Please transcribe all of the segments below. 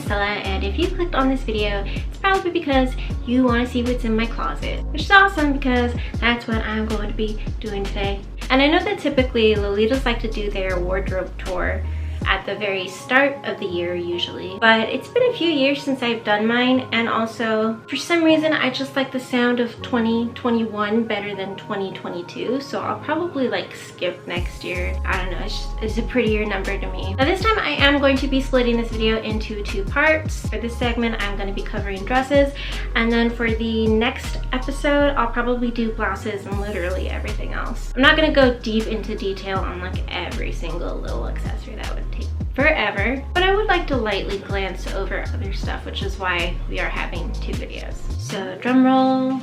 Stella, and if you clicked on this video, it's probably because you want to see what's in my closet, which is awesome because that's what I'm going to be doing today. And I know that typically Lolitas like to do their wardrobe tour at the very start of the year usually, but it's been a few years since I've done mine, and also for some reason I just like the sound of 2021 better than 2022, so I'll probably like skip next year. I don't know, it's a prettier number to me. Now this time I am going to be splitting this video into two parts. For this segment I'm going to be covering dresses, and then for the next episode I'll probably do blouses and literally everything else. I'm not going to go deep into detail on like every single little accessory, that would take forever, but I would like to lightly glance over other stuff, which is why we are having two videos. So drum roll.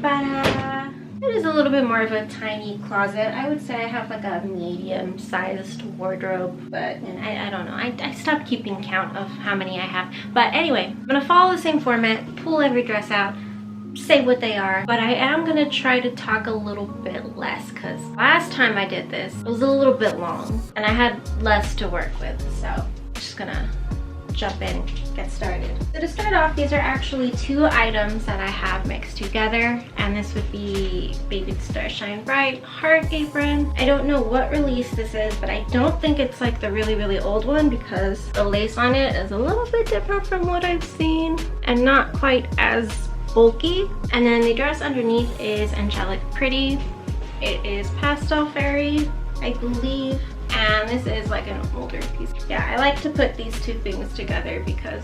Ta-da! It is a little bit more of a tiny closet. I would say I have like a medium-sized wardrobe, but I don't know. I stopped keeping count of how many I have. But anyway, I'm gonna follow the same format, pull every dress out, say what they are, but I am gonna try to talk a little bit less because last time I did this, it was a little bit long and I had less to work with, so I'm just gonna jump in, get started. So to start off, these are actually two items that I have mixed together, and this would be Baby Star Shine Bright Heart Apron. I don't know what release this is, but I don't think it's like the really old one because the lace on it is a little bit different from what I've seen and not quite as bulky. And then the dress underneath is Angelic Pretty. It is Pastel Fairy, I believe, and this is like an older piece. Yeah, I like to put these two things together because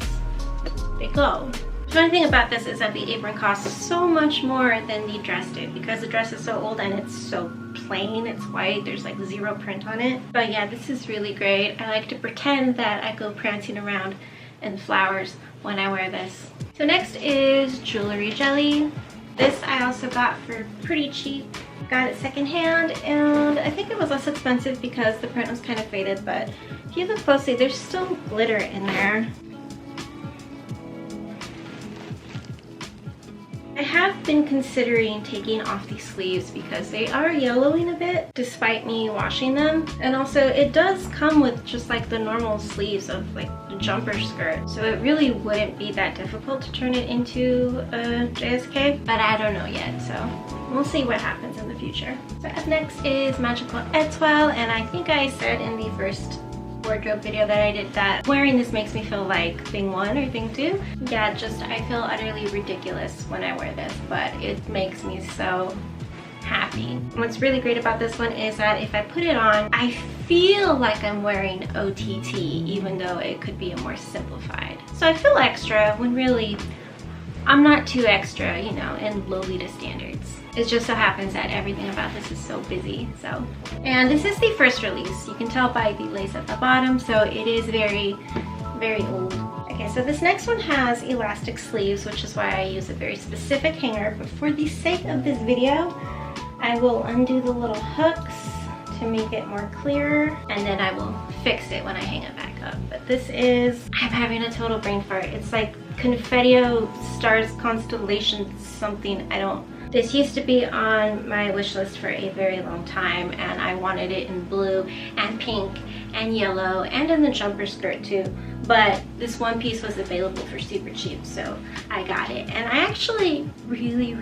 they go. The funny thing about this is that the apron costs so much more than the dress did because the dress is so old and it's so plain. It's white, there's like zero print on it. But yeah, this is really great. I like to pretend that I go prancing around in flowers when I wear this. So next is Jewelry Jelly. This I also got for pretty cheap. Got it secondhand, and I think it was less expensive because the print was kind of faded, but if you look closely, there's still glitter in there. I have been considering taking off these sleeves because they are yellowing a bit despite me washing them, and also it does come with just like the normal sleeves of like the jumper skirt, so it really wouldn't be that difficult to turn it into a JSK, but I don't know yet, so we'll see what happens in the future. So up next is Magical Etoile, and I think I said in the first wardrobe video that I did that wearing this makes me feel like thing one or thing two. Yeah, just I feel utterly ridiculous when I wear this, but it makes me so happy. What's really great about this one is that if I put it on, I feel like I'm wearing OTT, even though it could be a more simplified. So I feel extra when really I'm not too extra, you know, in Lolita standards. It just so happens that everything about this is so busy, so. And this is the first release. You can tell by the lace at the bottom, so it is very old. Okay, so this next one has elastic sleeves, which is why I use a very specific hanger, but for the sake of this video, I will undo the little hooks to make it more clear, and then I will fix it when I hang it back up. But this is, I'm having a total brain fart. It's like Confettio Stars Constellation something, I don't. This used to be on my wish list for a very long time, and I wanted it in blue and pink and yellow and in the jumper skirt too, but this one piece was available for super cheap, so I got it, and I actually really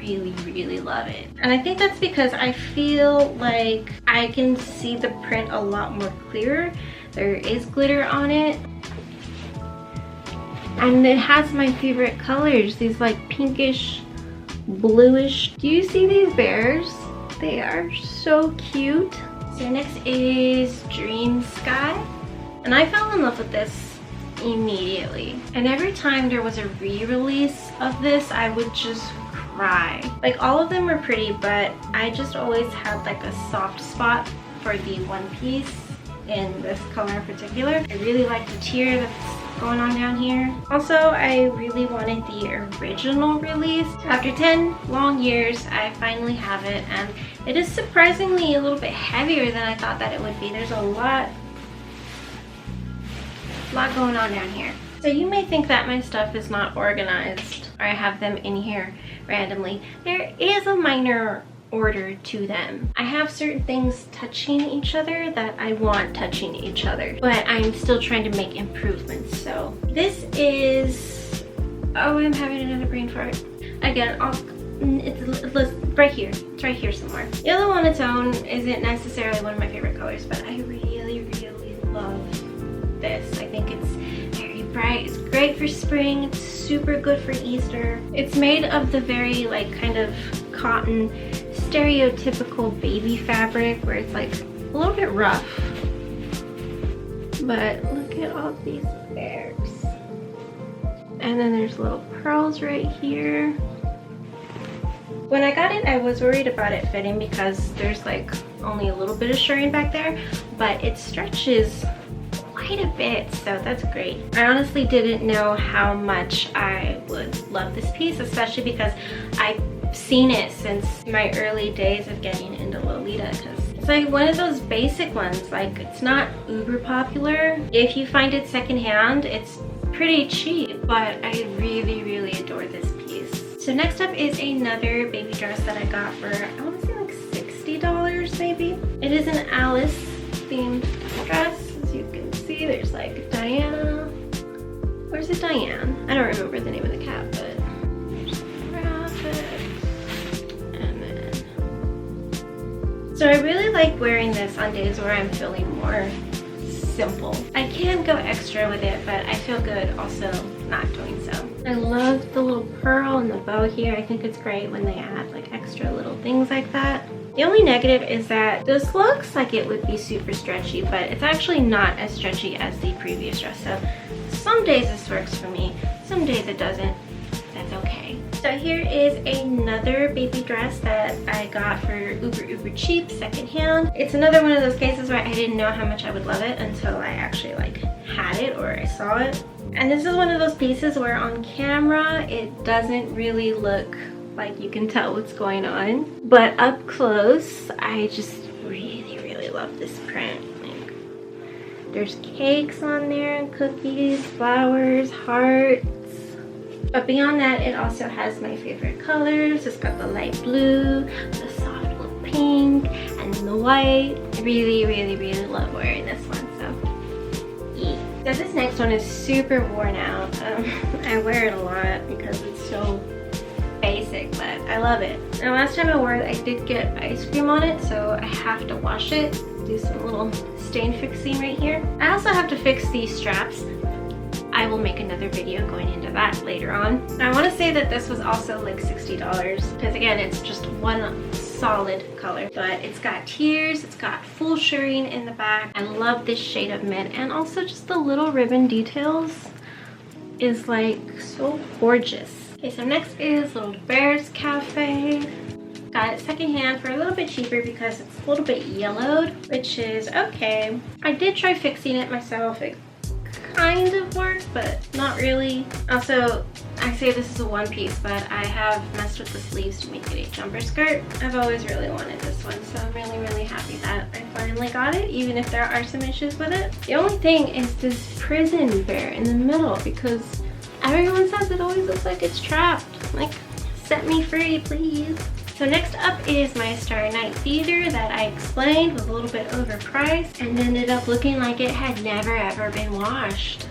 love it. And I think that's because I feel like I can see the print a lot more clear. There is glitter on it, and it has my favorite colors, these like pinkish bluish. Do you see these bears? They are so cute. So next is Dream Sky, and I fell in love with this immediately, and every time there was a re-release of this I would just cry. Like all of them were pretty, but I just always had like a soft spot for the one piece in this color in particular. I really like the tear that's going on down here. Also, I really wanted the original release. After 10 long years, I finally have it, and it is surprisingly a little bit heavier than I thought that it would be. There's a lot going on down here. So you may think that my stuff is not organized, or I have them in here randomly. There is a minor order to them. I have certain things touching each other that I want touching each other, but I'm still trying to make improvements. So this is, oh, I'm having another brain fart. Again, it's right here. It's right here somewhere. Yellow on its own isn't necessarily one of my favorite colors, but I really, really love this. I think it's very bright. It's great for spring. It's super good for Easter. It's made of the very like kind of cotton stereotypical baby fabric where it's like a little bit rough. But look at all these bears. And then there's little pearls right here. When I got it, I was worried about it fitting because there's like only a little bit of shirring back there, but it stretches quite a bit, so that's great. I honestly didn't know how much I would love this piece, especially because I've seen it since my early days of getting into Lolita, because it's like one of those basic ones. Like, it's not uber popular. If you find it secondhand, it's pretty cheap, but I really, really adore this piece. So next up is another baby dress that I got for, I want to say like $60 maybe. It is an Alice themed dress. As you can see, there's like Diana. Where's it, Diane? I don't remember the name of the cat, but there's graphics. And then, so I really like wearing this on days where I'm feeling more simple. I can go extra with it, but I feel good also not doing so. I love the little pearl and the bow here. I think it's great when they add like extra little things like that. The only negative is that this looks like it would be super stretchy, but it's actually not as stretchy as the previous dress. So some days this works for me, some days it doesn't. That's okay. So here is another baby dress that I got for uber cheap secondhand. It's another one of those cases where I didn't know how much I would love it until I actually like had it or I saw it. And this is one of those pieces where on camera it doesn't really look like you can tell what's going on, but up close I just really, really love this print. Like, there's cakes on there and cookies, flowers, hearts. But beyond that, it also has my favorite colors. It's got the light blue, the soft little pink, and the white. I really, really, really love wearing this one, so yeah. So this next one is super worn out. I wear it a lot because it's so basic, but I love it. Now last time I wore it, I did get ice cream on it, so I have to wash it. Do some little stain fixing right here. I also have to fix these straps. I will make another video going into that later on. I want to say that this was also like $60 because again, it's just one solid color, but it's got tiers, it's got full shirring in the back. I love this shade of mint, and also just the little ribbon details is like so gorgeous. Okay, so next is Little Bear's Cafe. Got it secondhand for a little bit cheaper because it's a little bit yellowed, which is okay. I did try fixing it myself. It kind of worked, but not really. Also, I say this is a one piece, but I have messed with the sleeves to make it a jumper skirt. I've always really wanted this one, so I'm really, really happy that I finally got it, even if there are some issues with it. The only thing is this prison bear in the middle, because everyone says it always looks like it's trapped. Like, set me free, please. So next up is my Starry Night Theater that I explained was a little bit overpriced and ended up looking like it had never ever been washed.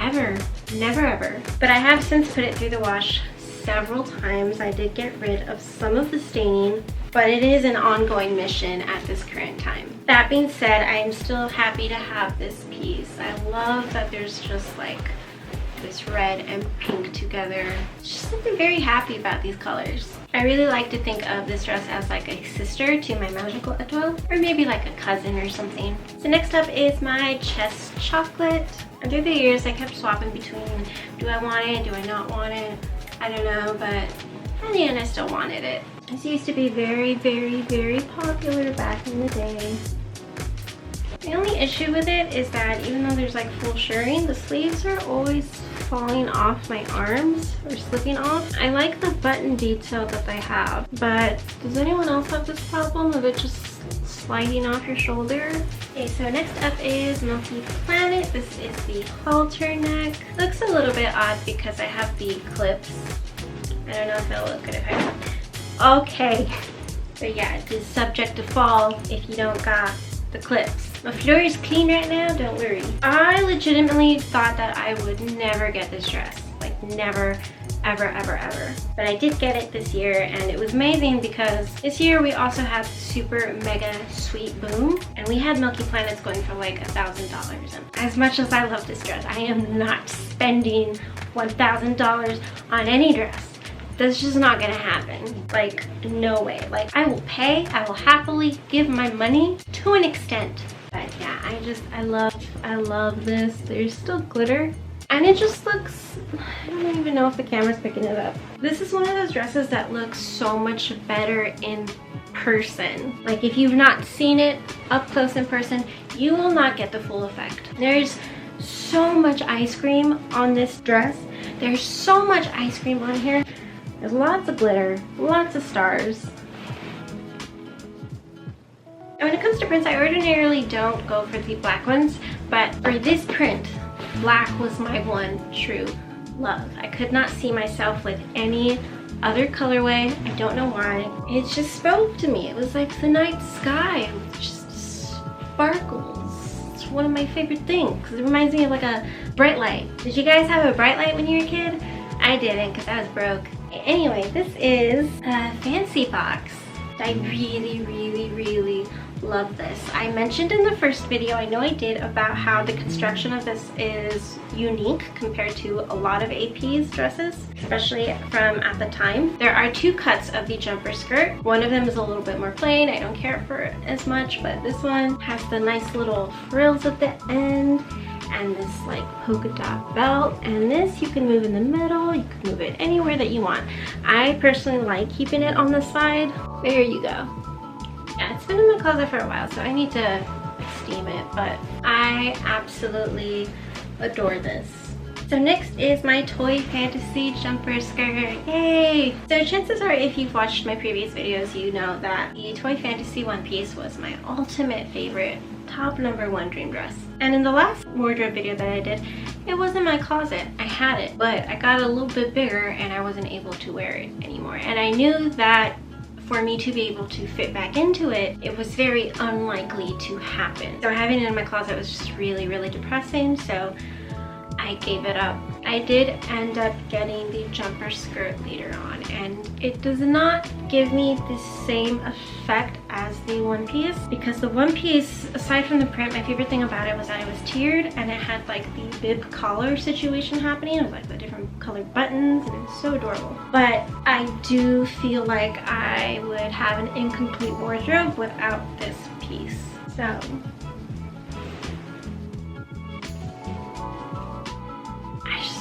Ever. Never ever. But I have since put it through the wash several times. I did get rid of some of the staining, but it is an ongoing mission at this current time. That being said, I am still happy to have this piece. I love that there's just like this red and pink together. Just something very happy about these colors. I really like to think of this dress as like a sister to my magical Etoile, or maybe like a cousin or something. So next up is my chest chocolate. And through the years I kept swapping between, do I want it, do I not want it? I don't know, but in the end I still wanted it. This used to be very, very, very popular back in the day. The only issue with it is that even though there's like full shirring, the sleeves are always falling off my arms or slipping off. I like the button detail that they have, but does anyone else have this problem of it just sliding off your shoulder? Okay, so next up is Milky Planet. This is the halter neck. Looks a little bit odd because I have the clips. I don't know if it'll look good if I... Okay. But yeah, it is subject to fall if you don't got the clips. My floor is clean right now, don't worry. I legitimately thought that I would never get this dress. Like never, ever, ever, ever. But I did get it this year, and it was amazing because this year we also had super mega sweet boom, and we had Milky Planets going for like $1,000. And as much as I love this dress, I am not spending $1,000 on any dress. That's just not gonna happen. Like, no way. Like, I will pay, I will happily give my money to an extent. But yeah, I love this. There's still glitter. And it just looks, I don't even know if the camera's picking it up. This is one of those dresses that looks so much better in person. Like if you've not seen it up close in person, you will not get the full effect. There's so much ice cream on this dress. There's so much ice cream on here. There's lots of glitter, lots of stars. And when it comes to prints, I ordinarily don't go for the black ones, but for this print, black was my one true love. I could not see myself with any other colorway. I don't know why. It just spoke to me. It was like the night sky. It just sparkles. It's one of my favorite things. It reminds me of like a bright light. Did you guys have a bright light when you were a kid? I didn't because I was broke. Anyway, this is a fancy box. I really, really, really love this. I mentioned in the first video, I know I did, about how the construction of this is unique compared to a lot of AP's dresses, especially from at the time. There are two cuts of the jumper skirt. One of them is a little bit more plain. I don't care for it as much, but this one has the nice little frills at the end and this like polka dot belt, and this you can move in the middle, you can move it anywhere that you want. I personally like keeping it on the side. There you go. Yeah, it's been in my closet for a while, so I need to steam it, but I absolutely adore this. So next is my Toy Fantasy jumper skirt. Yay! So chances are, if you've watched my previous videos, you know that the Toy Fantasy one piece was my ultimate favorite, top #1 dream dress. And in the last wardrobe video that I did, it was in my closet. I had it, but I got a little bit bigger and I wasn't able to wear it anymore. And I knew that for me to be able to fit back into it, it was very unlikely to happen. So having it in my closet was just really, really depressing, so I gave it up. I did end up getting the jumper skirt later on, and it does not give me the same effect as the one piece, because the one piece, aside from the print, my favorite thing about it was that it was tiered and it had like the bib collar situation happening. It was like the different colored buttons, and it was so adorable. But I do feel like I would have an incomplete wardrobe without this piece. So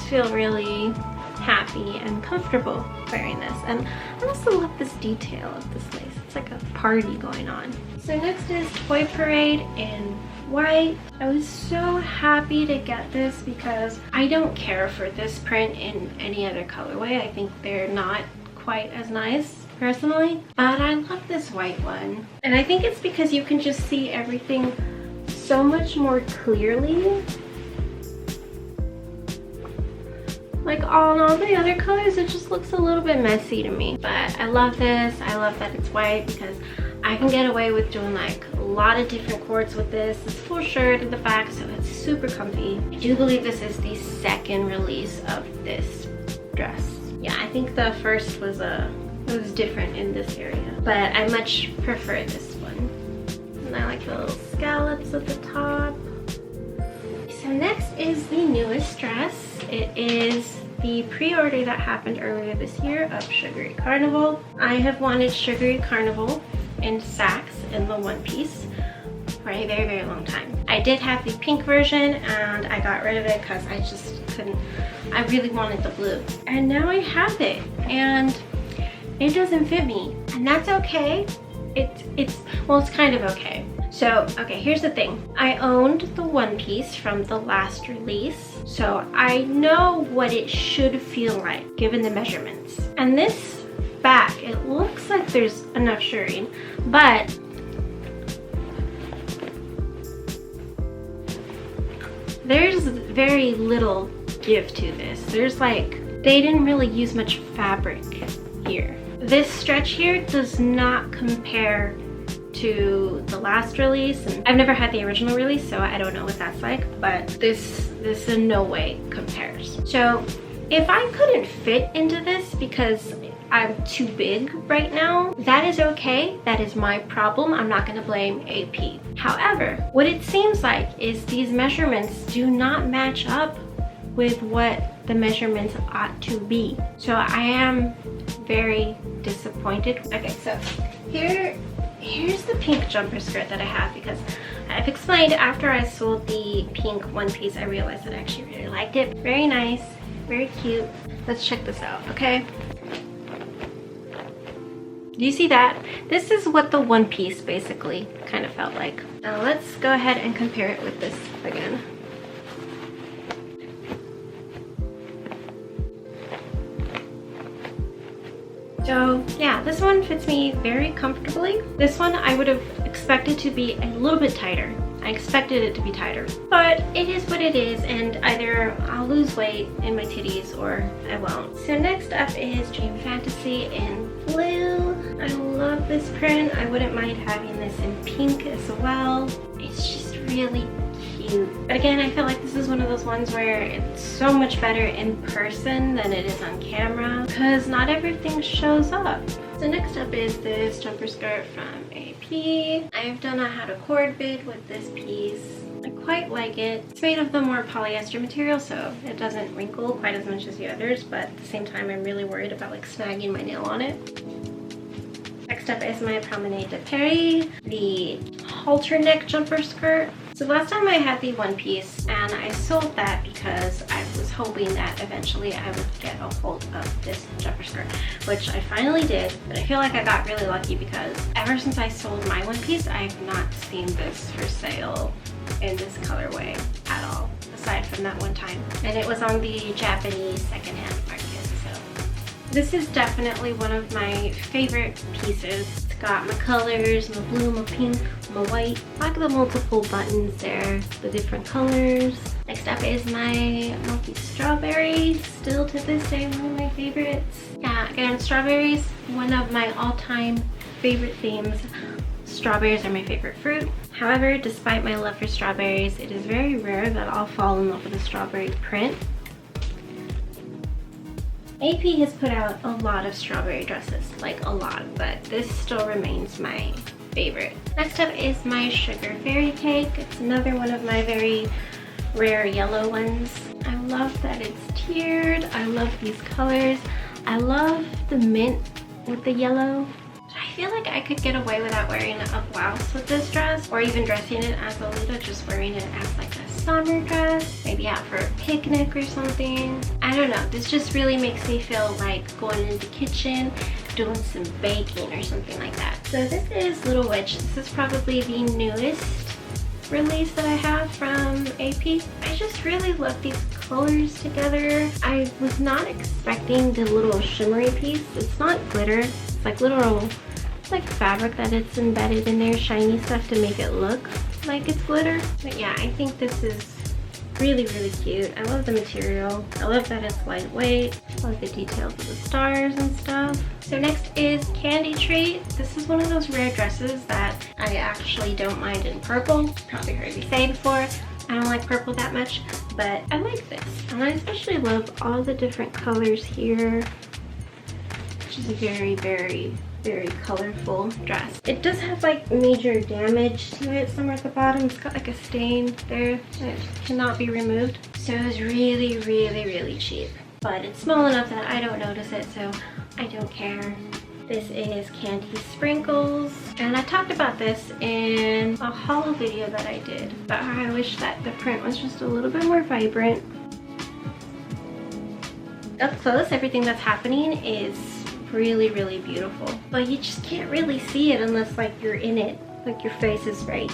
feel really happy and comfortable wearing this, and I also love this detail of this lace. It's like a party going on. So next is Toy Parade in white. I was so happy to get this because I don't care for this print in any other colorway. I think they're not quite as nice personally, but I love this white one, and I think it's because you can just see everything so much more clearly. Like on all the other colors, it just looks a little bit messy to me. But I love this. I love that it's white because I can get away with doing like a lot of different cords with this. It's full shirt at the back, so it's super comfy. I do believe this is the second release of this dress. Yeah, I think the first was it was different in this area, but I much prefer this one. And I like the little scallops at the top. So next is the newest dress. It is the pre-order that happened earlier this year of Sugary Carnival. I have wanted Sugary Carnival in Saks in the one piece for a very, very long time. I did have the pink version and I got rid of it because I just couldn't, I really wanted the blue. And now I have it and it doesn't fit me, and that's okay. It's kind of okay. So, okay, here's the thing. I owned the one piece from the last release, so I know what it should feel like given the measurements. And this back, it looks like there's enough shirring, but there's very little give to this. There's like, they didn't really use much fabric here. This stretch here does not compare to the last release, and I've never had the original release, so I don't know what that's like, but this in no way compares. So if I couldn't fit into this because I'm too big right now, that is okay. That is my problem. I'm not going to blame AP. However, what it seems like is these measurements do not match up with what the measurements ought to be. So I am very disappointed. Okay, so here's the pink jumper skirt that I have, because I've explained after I sold the pink one piece, I realized that I actually really liked it. Very nice, very cute. Let's check this out, okay? Do you see that? This is what the one piece basically kind of felt like. Now let's go ahead and compare it with this again. So yeah, this one fits me very comfortably. This one I would have expected to be a little bit tighter. I expected it to be tighter, but it is what it is, and either I'll lose weight in my titties or I won't. So next up is Dream Fantasy in blue. I love this print. I wouldn't mind having this in pink as well. It's just really cute. But again, I feel like this is one of those ones where it's so much better in person than it is on camera, because not everything shows up. So next up is this jumper skirt from AP. I've done a how to cord bid with this piece. I quite like it. It's made of the more polyester material, so it doesn't wrinkle quite as much as the others, but at the same time I'm really worried about like snagging my nail on it. Next up is my Promenade de Paris, the halter neck jumper skirt. So last time I had the one piece, and I sold that because I was hoping that eventually I would get a hold of this jumper skirt, which I finally did. But I feel like I got really lucky because ever since I sold my one piece, I have not seen this for sale in this colorway at all, aside from that one time. And it was on the Japanese secondhand market. This is definitely one of my favorite pieces. It's got my colors, my blue, my pink, my white. I like the multiple buttons there, the different colors. Next up is my Milky Strawberry, still to this day one of my favorites. Yeah, again, strawberries, one of my all-time favorite themes. Strawberries are my favorite fruit. However, despite my love for strawberries, it is very rare that I'll fall in love with a strawberry print. AP has put out a lot of strawberry dresses, like a lot, but this still remains my favorite. Next up is my Sugar Fairy Cake. It's another one of my very rare yellow ones. I love that it's tiered. I love these colors. I love the mint with the yellow. I feel like I could get away without wearing a blouse with this dress, or even dressing it as Lolita, just wearing it as like a summer dress, maybe out for a picnic or something. I don't know, this just really makes me feel like going into the kitchen, doing some baking or something like that. So this is Little Witch. This is probably the newest release that I have from AP. I just really love these colors together. I was not expecting the little shimmery piece. It's not glitter, it's like literal, it's like fabric that it's embedded in there, shiny stuff to make it look like it's glitter. But yeah, I think this is really, really cute. I love the material. I love that it's lightweight. I love the details of the stars and stuff. So next is Candy Treat. This is one of those rare dresses that I actually don't mind in purple. Probably heard me say before, I don't like purple that much, but I like this. And I especially love all the different colors here, which is a very, very, very colorful dress. It does have like major damage to it somewhere at the bottom. It's got like a stain there that cannot be removed. So it was really, really, really cheap. But it's small enough that I don't notice it, so I don't care. This is Candy Sprinkles, and I talked about this in a haul video that I did, but I wish that the print was just a little bit more vibrant. Up close, everything that's happening is really, really beautiful, but you just can't really see it unless like you're in it, like your face is right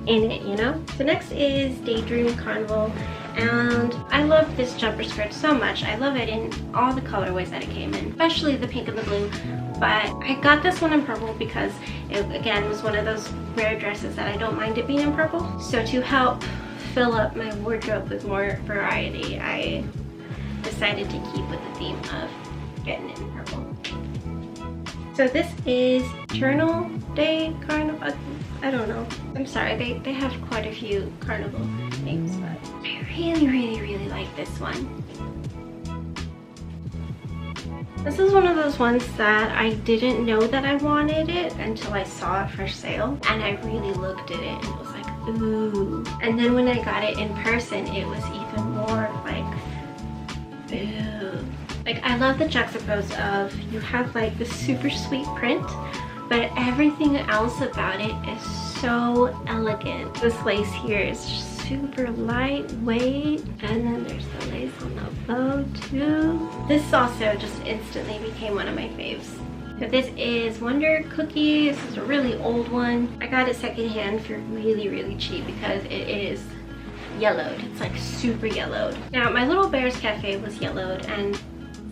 in it, you know? So next is Dream Carnival, and I love this jumper skirt so much. I love it in all the colorways that it came in, especially the pink and the blue. But I got this one in purple because it, again, was one of those rare dresses that I don't mind it being in purple. So to help fill up my wardrobe with more variety, I decided to keep with the theme of getting it in purple. So this is Journal de Carnival. I don't know. I'm sorry, they have quite a few carnival names, but I really like this one. This is one of those ones that I didn't know that I wanted it until I saw it for sale, and I really looked at it and it was like, ooh. And then when I got it in person, it was even more like, ooh. Like, I love the juxtapose of, you have like this super sweet print, but everything else about it is so elegant. This lace here is just super lightweight, and then there's the lace on the bow too. This also just instantly became one of my faves. So this is Wonder Cookie. This is a really old one. I got it secondhand for really cheap because it is yellowed. It's like super yellowed. Now my Little Bears Cafe was yellowed, and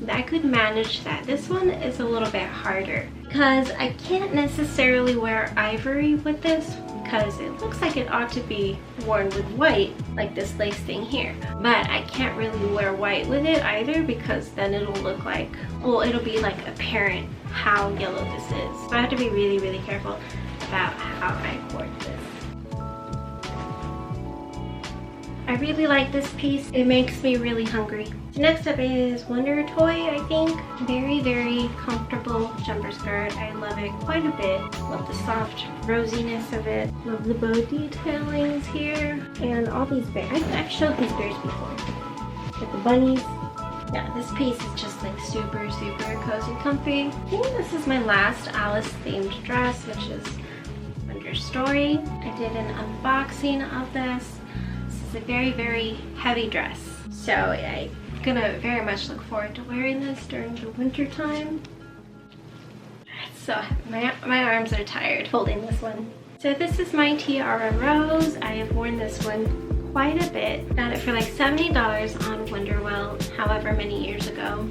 I could manage that. This one is a little bit harder because I can't necessarily wear ivory with this because it looks like it ought to be worn with white, like this lace thing here. But I can't really wear white with it either because then it'll look like, well, it'll be like apparent how yellow this is. So I have to be really careful about how I hoard this. I really like this piece. It makes me really hungry. So next up is Wonder Toy, I think. Very comfortable jumper skirt. I love it quite a bit. Love the soft rosiness of it. Love the bow detailings here. And all these bears. I've showed these bears before. With the bunnies. Yeah, this piece is just like super cozy, comfy. I think this is my last Alice themed dress, which is Understory. I did an unboxing of this. It's a very heavy dress, so I'm gonna very much look forward to wearing this during the winter time. So my arms are tired holding this one. So this is my Tiara Rose. I have worn this one quite a bit. Got it for like $70 on Wonderwell however many years ago.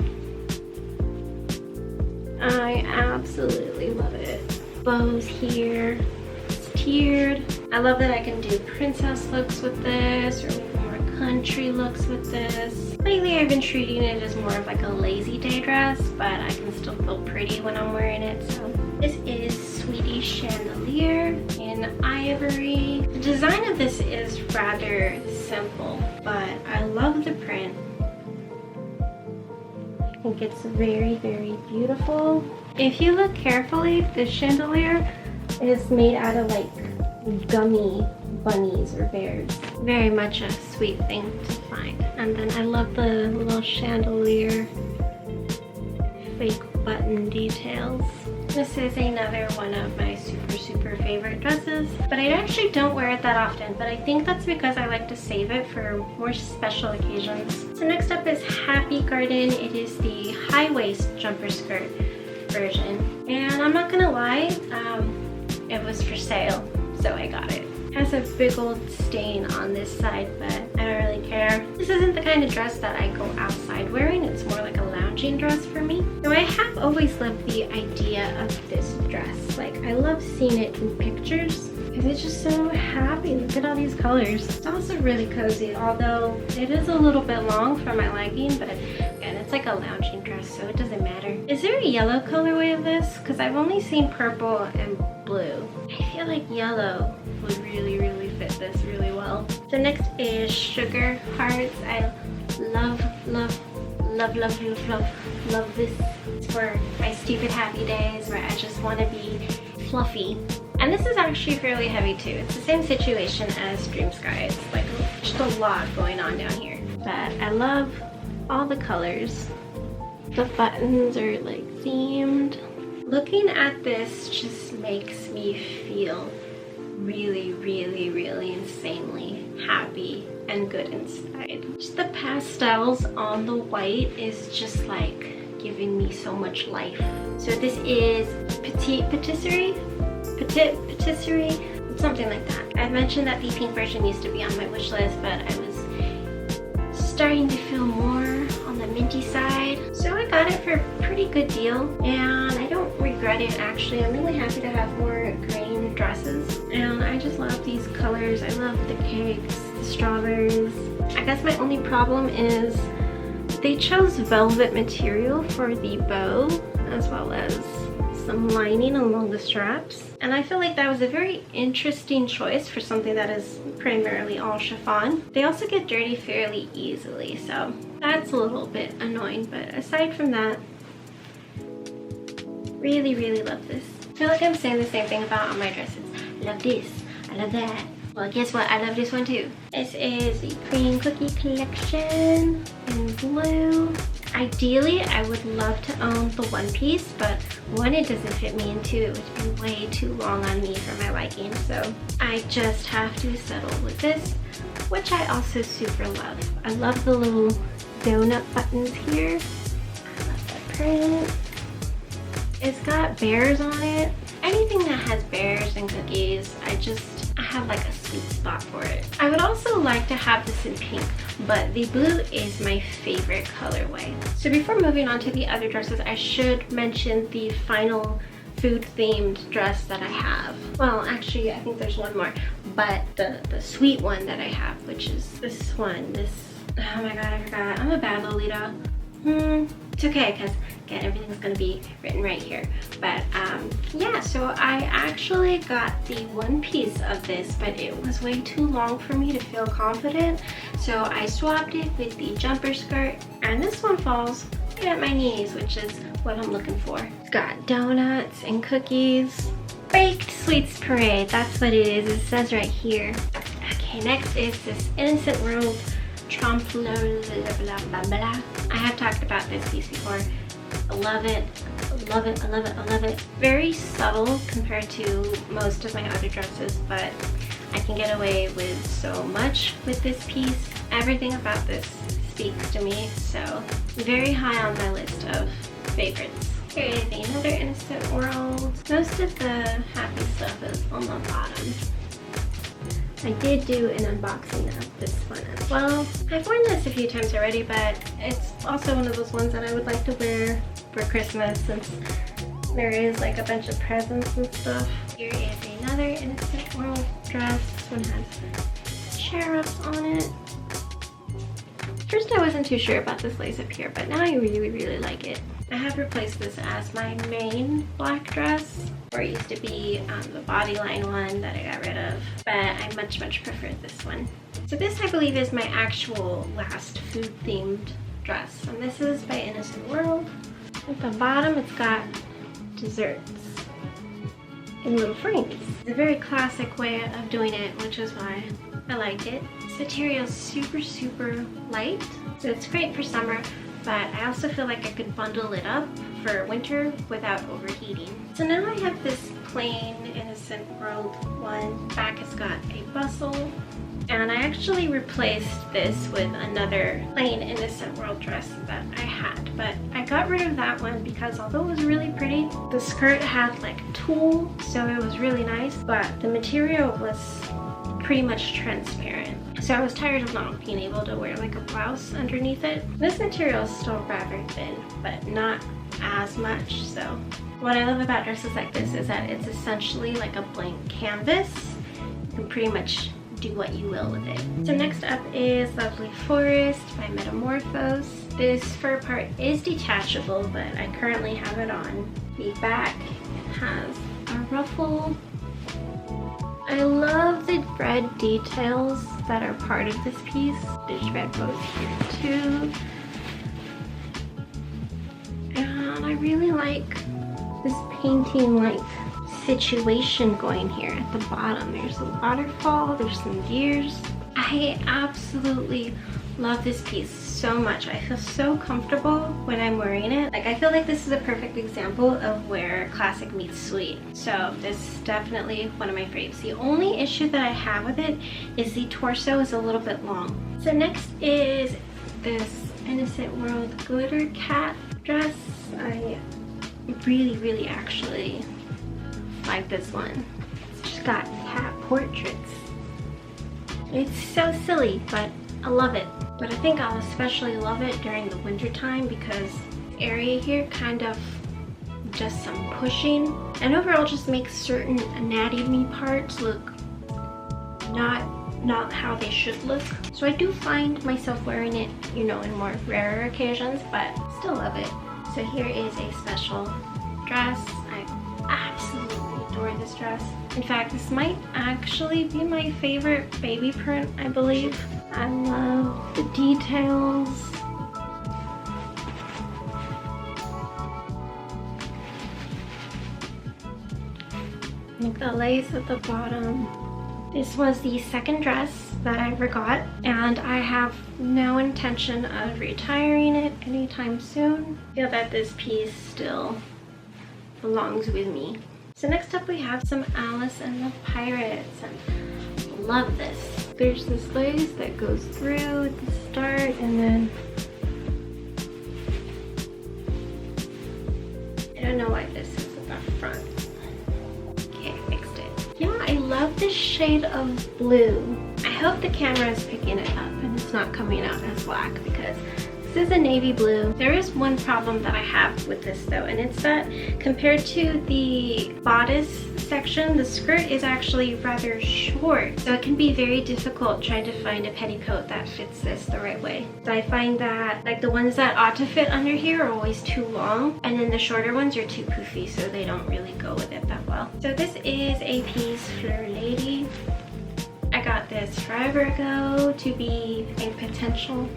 I absolutely love it. Bows here. Tiered. I love that I can do princess looks with this, or maybe more country looks with this. Lately I've been treating it as more of like a lazy day dress, but I can still feel pretty when I'm wearing it. So this is Sweetie Chandelier in ivory. The design of this is rather simple, but I love the print. I think it's very beautiful. If you look carefully, the chandelier is made out of like gummy bunnies or bears. Very much a sweet thing to find. And then I love the little chandelier fake button details. This is another one of my super favorite dresses, but I actually don't wear it that often, but I think that's because I like to save it for more special occasions. So next up is Happy Garden. It is the high waist jumper skirt version, and I'm not gonna lie, it was for sale, so I got it. It has a big old stain on this side, but I don't really care. This isn't the kind of dress that I go outside wearing. It's more like a lounging dress for me. So I have always loved the idea of this dress. Like, I love seeing it in pictures because it's just so happy. Look at all these colors. It's also really cozy, although it is a little bit long for my legging, but again, it's like a lounging dress, so it doesn't matter. Is there a yellow colorway of this? Because I've only seen purple and blue. I feel like yellow would really fit this really well. So next is Sugar Hearts. I love this. It's for my stupid happy days where I just want to be fluffy. And this is actually fairly heavy too. It's the same situation as Dream Sky. It's like just a lot going on down here. But I love all the colors. The buttons are like themed. Looking at this just makes me feel really insanely happy and good inside. Just the pastels on the white is just like giving me so much life. So this is Petit Patisserie, something like that. I mentioned that the pink version used to be on my wish list, but I was starting to feel more on the minty side. So I got it for a pretty good deal, and I don't regret it actually. I'm really happy to have more green dresses, and I just love these colors. I love the cakes, the strawberries. I guess my only problem is they chose velvet material for the bow as well as some lining along the straps. And I feel like that was a very interesting choice for something that is primarily all chiffon. They also get dirty fairly easily, so that's a little bit annoying. But aside from that, really, really love this. I feel like I'm saying the same thing about all my dresses. I love this, I love that. Well, guess what? I love this one too. This is the Cream Cookie Collection in blue. Ideally, I would love to own the one piece, but one, it doesn't fit me, and two, it would be way too long on me for my liking. So I just have to settle with this, which I also super love. I love the little donut buttons here. I love the print. It's got bears on it. Anything that has bears and cookies, I have like a sweet spot for it. I would also like to have this in pink, but the blue is my favorite colorway. So before moving on to the other dresses, I should mention the final food themed dress that I have. Well, actually, I think there's one more, but the sweet one that I have, which is this one. Oh my god, I forgot. I'm a bad Lolita. It's okay, because again, everything's gonna be written right here. But yeah, so I actually got the one piece of this, but it was way too long for me to feel confident. So I swapped it with the jumper skirt, and this one falls right at my knees, which is what I'm looking for. It's got donuts and cookies. Baked Sweets Parade, that's what it is. It says right here. Okay, next is this Innocent World Trompe. I have talked about this piece before. I love it. I love it. I love it. I love it. Very subtle compared to most of my other dresses, but I can get away with so much with this piece. Everything about this speaks to me, so very high on my list of favorites. Here is another Innocent World. Most of the happy stuff is on the bottom. I did do an unboxing of this one as well. I've worn this a few times already, but it's also one of those ones that I would like to wear for Christmas, since there is like a bunch of presents and stuff. Here is another Innocent World dress. This one has cherubs on it. First I wasn't too sure about this lace up here, but now I really, really like it. I have replaced this as my main black dress, or it used to be the bodyline one that I got rid of, but I much, much prefer this one. So this, I believe, is my actual last food-themed dress, and this is by Innocent World. At the bottom, it's got desserts in little frames. It's a very classic way of doing it, which is why I like it. This material is super, super light, so it's great for summer, but I also feel like I could bundle it up for winter without overheating. So now I have this plain Innocent World one. Back has got a bustle, and I actually replaced this with another plain Innocent World dress that I had, but I got rid of that one because although it was really pretty, the skirt had like tulle, so it was really nice, but the material was pretty much transparent. So I was tired of not being able to wear like a blouse underneath it. This material is still rather thin, but not as much. So what I love about dresses like this is that it's essentially like a blank canvas. You can pretty much do what you will with it. So next up is Lovely Forest by Metamorphose. This fur part is detachable, but I currently have it on. The back has a ruffle. I love the red details that are part of this piece. There's red bows here too. And I really like this painting-like situation going here at the bottom. There's a waterfall, there's some deers. I absolutely love this piece so much. I feel so comfortable when I'm wearing it. Like, I feel like this is a perfect example of where classic meets sweet. So this is definitely one of my faves. The only issue that I have with it is the torso is a little bit long. So next is this Innocent World glitter cat dress. I really, really actually like this one. It's just got cat portraits. It's so silly, but I love it. But I think I'll especially love it during the winter time because the area here kind of just some pushing, and overall just makes certain anatomy parts look not how they should look. So I do find myself wearing it, you know, in more rarer occasions, but still love it. So here is a special dress. I adore this dress. In fact, this might actually be my favorite baby print, I believe. I love the details. Like the lace at the bottom. This was the second dress that I ever got, and I have no intention of retiring it anytime soon. I feel that this piece still belongs with me. So next up we have some Alice and the Pirates, and I love this. There's this lace that goes through at the start, and then I don't know why this is at the front. Okay, I fixed it. Yeah, I love this shade of blue. I hope the camera is picking it up and it's not coming out as black, because this is a navy blue. There is one problem that I have with this though, and it's that compared to the bodice section, the skirt is actually rather short. So it can be very difficult trying to find a petticoat that fits this the right way. So I find that like the ones that ought to fit under here are always too long, and then the shorter ones are too poofy, so they don't really go with it that well. So this is a piece Fleur Lady. I got this forever ago to be a potential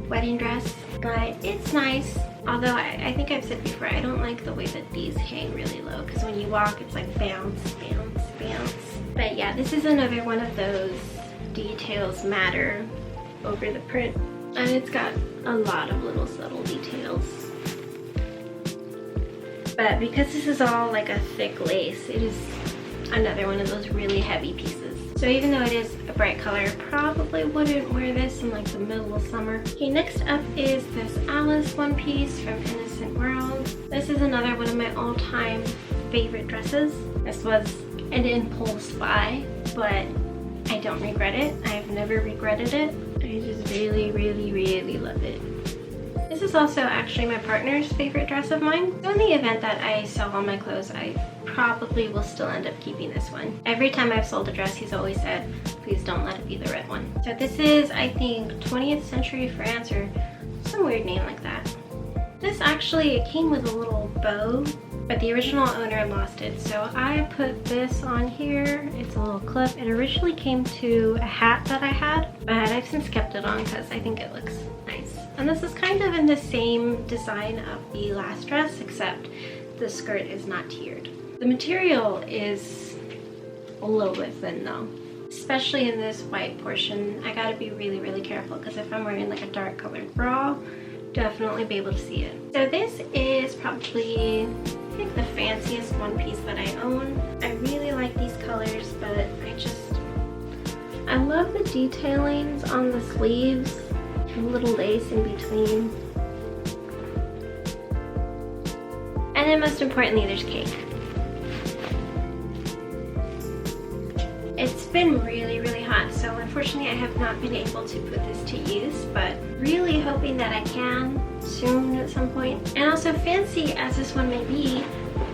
wedding dress, but it's nice. Although I think I've said before, I don't like the way that these hang really low, because when you walk it's like bounce, bounce, bounce. But yeah, this is another one of those details matter over the print, and it's got a lot of little subtle details. But because this is all like a thick lace, it is another one of those really heavy pieces. So even though it is a bright color, I probably wouldn't wear this in like the middle of summer. Okay, next up is this Alice one piece from Innocent World. This is another one of my all-time favorite dresses. This was an impulse buy, but I don't regret it. I've never regretted it. I just really, really, really love it. This is also actually my partner's favorite dress of mine. So in the event that I sell all my clothes, I probably will still end up keeping this one. Every time I've sold a dress, he's always said, please don't let it be the red one. So this is, I think, 20th Century France, or some weird name like that. This actually, it came with a little bow, but the original owner lost it. So I put this on here. It's a little clip. It originally came to a hat that I had, but I've since kept it on because I think it looks nice. And this is kind of in the same design of the last dress, except the skirt is not tiered. The material is a little bit thin though, especially in this white portion. I gotta be really, really careful, because if I'm wearing like a dark colored bra, definitely be able to see it. So this is probably, I think, the fanciest one piece that I own. I really like these colors, but I love the detailings on the sleeves, a little lace in between. And then most importantly, there's cake. It's been really, really hot, so unfortunately I have not been able to put this to use, but really hoping that I can soon at some point. And also, fancy as this one may be,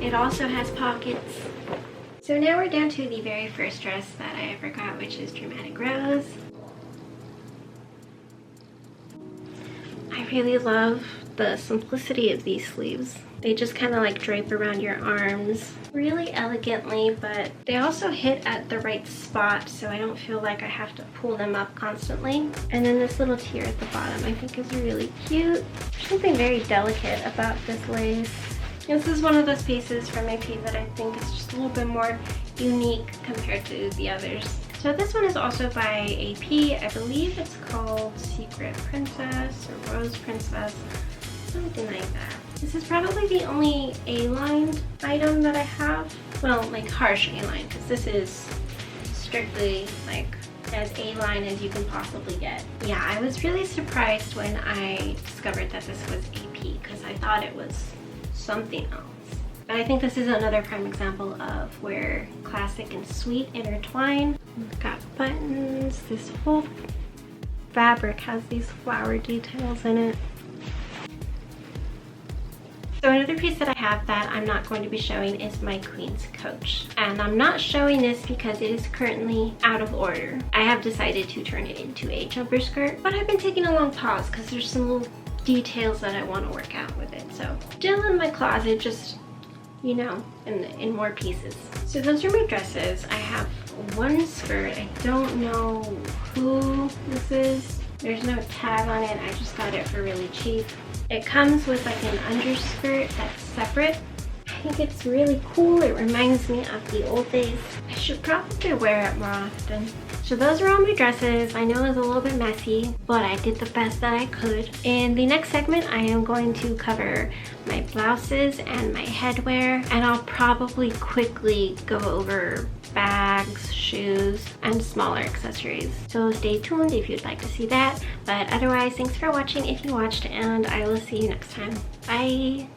it also has pockets. So now we're down to the very first dress that I ever got, which is Dramatic Rose. I really love the simplicity of these sleeves. They just kind of like drape around your arms really elegantly, but they also hit at the right spot, so I don't feel like I have to pull them up constantly. And then this little tier at the bottom I think is really cute. There's something very delicate about this lace. This is one of those pieces from AP that I think is just a little bit more unique compared to the others. So this one is also by AP. I believe it's called Secret Princess or Rose Princess, something like that. This is probably the only A-line item that I have. Well, like harsh A-line, because this is strictly like as A-line as you can possibly get. Yeah, I was really surprised when I discovered that this was AP, because I thought it was something else. But I think this is another prime example of where classic and sweet intertwine. We've got buttons. This whole fabric has these flower details in it. So another piece that I have that I'm not going to be showing is my Queen's Coach. And I'm not showing this because it is currently out of order. I have decided to turn it into a jumper skirt, but I've been taking a long pause because there's some little details that I want to work out with it. So still in my closet, just you know, in more pieces. So those are my dresses. I have one skirt. I don't know who this is. There's no tag on it. I just got it for really cheap. It comes with like an underskirt that's separate. I think it's really cool. It reminds me of the old days. I should probably wear it more often. So those are all my dresses. I know it's a little bit messy, but I did the best that I could. In the next segment, I am going to cover my blouses and my headwear, and I'll probably quickly go over bags, shoes, and smaller accessories. So stay tuned if you'd like to see that. But otherwise, thanks for watching if you watched, and I will see you next time. Bye!